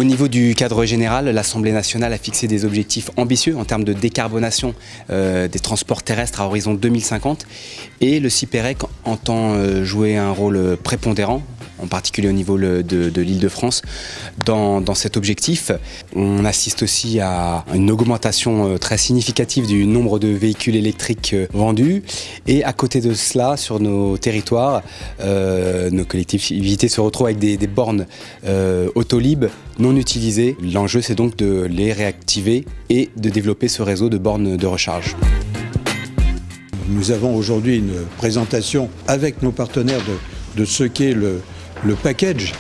Au niveau du cadre général, l'Assemblée nationale a fixé des objectifs ambitieux en termes de décarbonation des transports terrestres à horizon 2050 et le CIPEREC entend jouer un rôle prépondérant, en particulier au niveau de l'Île-de-France, dans cet objectif. On assiste aussi à une augmentation très significative du nombre de véhicules électriques vendus et à côté de cela, sur nos territoires, nos collectivités se retrouvent avec des bornes Autolib non utilisées. L'enjeu, c'est donc de les réactiver et de développer ce réseau de bornes de recharge. Nous avons aujourd'hui une présentation avec nos partenaires de ce qu'est le package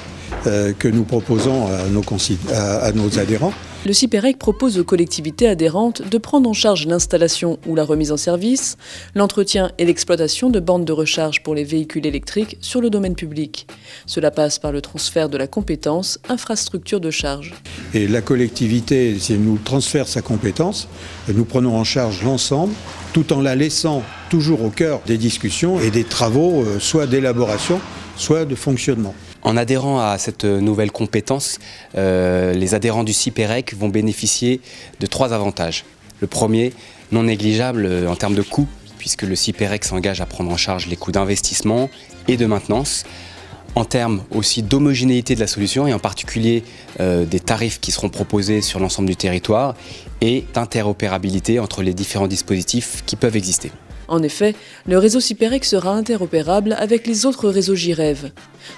que nous proposons à nos adhérents. Le CIPEREC propose aux collectivités adhérentes de prendre en charge l'installation ou la remise en service, l'entretien et l'exploitation de bornes de recharge pour les véhicules électriques sur le domaine public. Cela passe par le transfert de la compétence infrastructure de charge. Et la collectivité, si elle nous transfère sa compétence, nous prenons en charge l'ensemble, tout en la laissant toujours au cœur des discussions et des travaux, soit d'élaboration, soit de fonctionnement. En adhérant à cette nouvelle compétence, les adhérents du CIPEREC vont bénéficier de 3 avantages. Le premier, non négligeable en termes de coûts, puisque le CIPEREC s'engage à prendre en charge les coûts d'investissement et de maintenance. En termes aussi d'homogénéité de la solution et en particulier des tarifs qui seront proposés sur l'ensemble du territoire et d'interopérabilité entre les différents dispositifs qui peuvent exister. En effet, le réseau CIPEREC sera interopérable avec les autres réseaux JREV.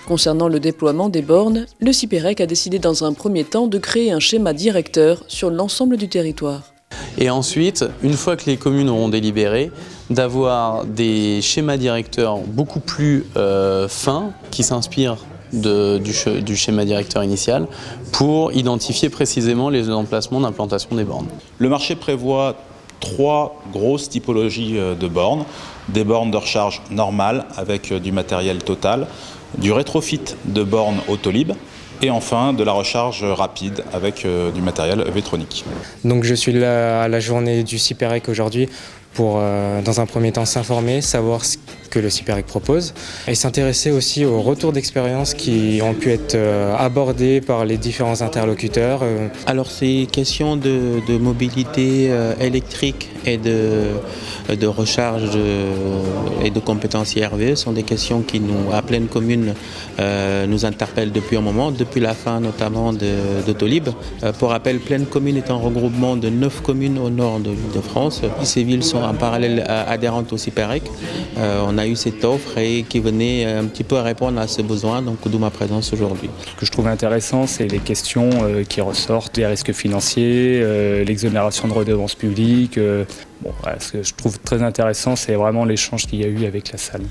Concernant le déploiement des bornes, le CIPEREC a décidé dans un premier temps de créer un schéma directeur sur l'ensemble du territoire. Et ensuite, une fois que les communes auront délibéré, d'avoir des schémas directeurs beaucoup plus fins qui s'inspirent du schéma directeur initial pour identifier précisément les emplacements d'implantation des bornes. Le marché prévoit 3 grosses typologies de bornes. Des bornes de recharge normales avec du matériel total, du rétrofit de bornes Autolib et enfin de la recharge rapide avec du matériel Vetronic. Donc je suis là à la journée du CIPEREC aujourd'hui pour, dans un premier temps, s'informer, savoir ce que le CIPEREC propose et s'intéresser aussi aux retours d'expérience qui ont pu être abordés par les différents interlocuteurs. Alors ces questions de mobilité électrique et de recharge et de compétences IRV sont des questions qui à Plaine Commune nous interpellent depuis un moment, depuis la fin notamment d'Autolib. Pour rappel, Plaine Commune est un regroupement de 9 communes au nord de l'Île-de-France. Ces villes sont en parallèle adhérentes au CIPEREC. On a eu cette offre et qui venait un petit peu à répondre à ce besoin, donc d'où ma présence aujourd'hui. Ce que je trouve intéressant, c'est les questions qui ressortent, les risques financiers, l'exonération de redevances publiques. Ce que je trouve très intéressant, c'est vraiment l'échange qu'il y a eu avec la salle.